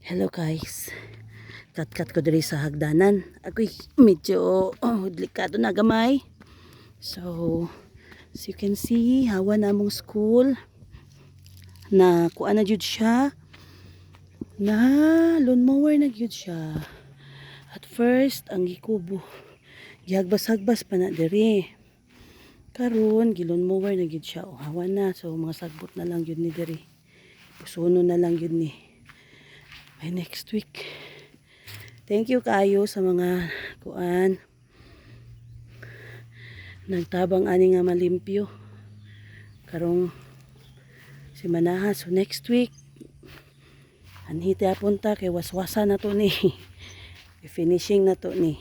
Hello guys. Kat-kat ko diri sa hagdanan. Ako'y medyo delikado na gamay. So, as you can see, hawa na mong school. Na kuan na jud siya. Na lawnmower na jud siya. At first, ang gikubo. Gihagbas-hagbas pa na diri. Karon, gilonmower na jud siya. O, hawa na. So, mga sagbot na lang jud ni diri. Pusuno na lang jud ni. By next week. Thank you kayo sa mga kuan. Nagtabang ani nga malimpyo. Karong si Manaha. So next week, anhiti apunta kay waswasa na to ni. Finishing na to ni.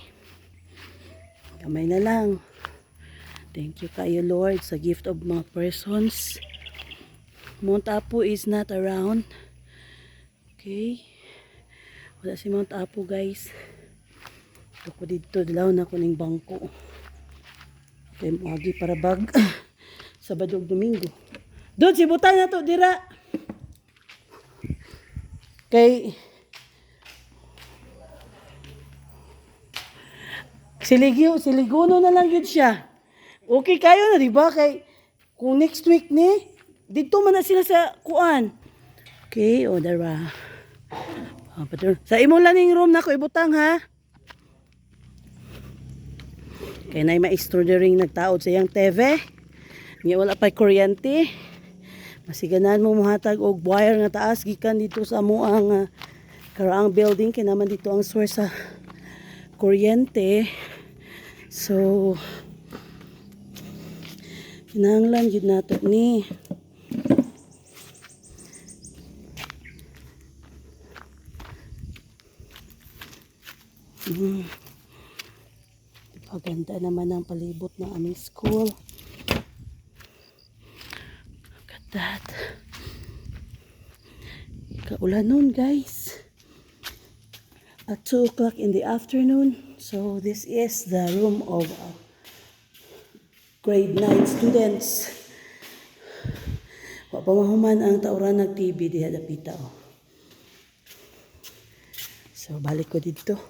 Kamay na lang. Thank you kayo Lord sa gift of mga persons. Mount Apo is not around. Okay. Wala si Mount Apo guys. Ako dito, dilaw na ko ning bangko. Okay, muagi para bag. Sabado ug Domingo. Doon, si butang na to, dira. Kay siliguno na lang yun siya. Okay kayo na, diba? Kay kung next week ni, dito man na sila sa kuan. Okay, o dara. Sa imong laning room na ko ibutang ha. Kaya na maestro ring nagtaod sa iyang TV. Nga wala pa kuryente. Masiganan mo muhatag og wire nga taas gikan dito sa amuang karaang building kay naman dito ang source sa kuryente. So kinahanglan jud nato ni Paganda naman ang palibot ng aming school. Look at that. Kaulan nun guys. At 2 o'clock in the afternoon. So this is the room of grade 9 students. Pamahuman ang tauran ng TV diha dapita. So balik ko dito.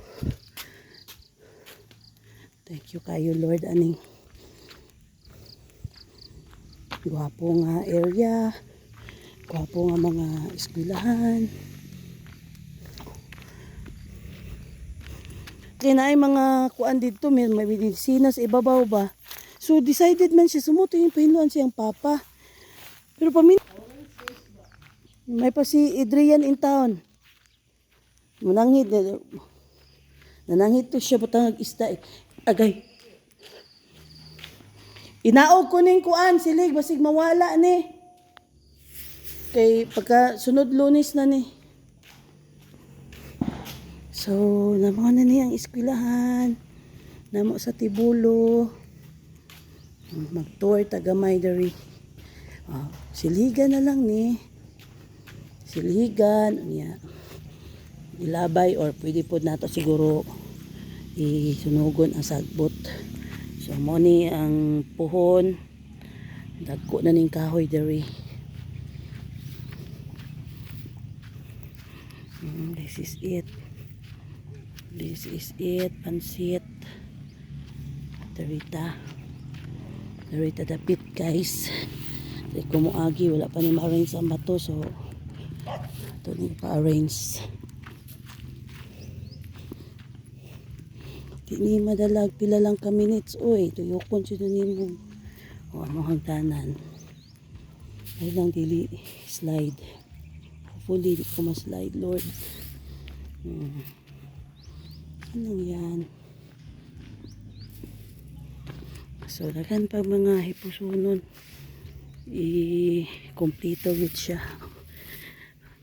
Thank you kayo Lord aning gwapo nga area, gwapo nga mga eskwelahan. Kaya na ay mga kuan dito, may medisina sa ibabaw ba. So decided man siya sumuto yung pahinluan siyang papa. Pero pamin may pa si Adrian in town. Nanangit to siya batang isda eh. Agay. Inaog ko ning kuan silig basig mawala ni. Kay pagka sunod Lunes na ni. So, namo na ni ang eskwelahan. Namo sa Tibulo. Mag-tour tagamay diri. Siligan na lang ni. Siligan niya. Ilabay or pwede po nato siguro isunugon ang sagbot. So mo ni ang puhon dagko na ning kahoy diri. This is it. This is it. Pansit. Darita dapit guys. Di ko moagi wala pa ni ma-arrange ang bato so ito ni pa-arrange. Di ni madalag pila lang ka minutes oy tuyokon siya nimo o ano hagdanan ay lang dili slide hopefully di ko ma-slide Lord. Anong yan so dagan pag mga hipusunon i-kompleto with siya.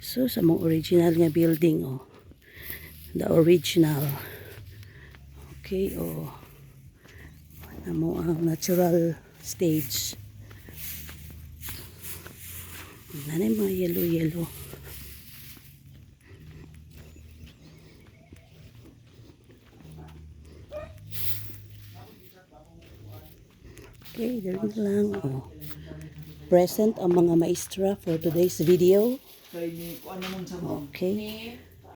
So sa mga original nga building the original. Okay, mo ang natural stage. Nanay mga yellow. Okay, there lang. Present ang mga maestra for today's video. Okay.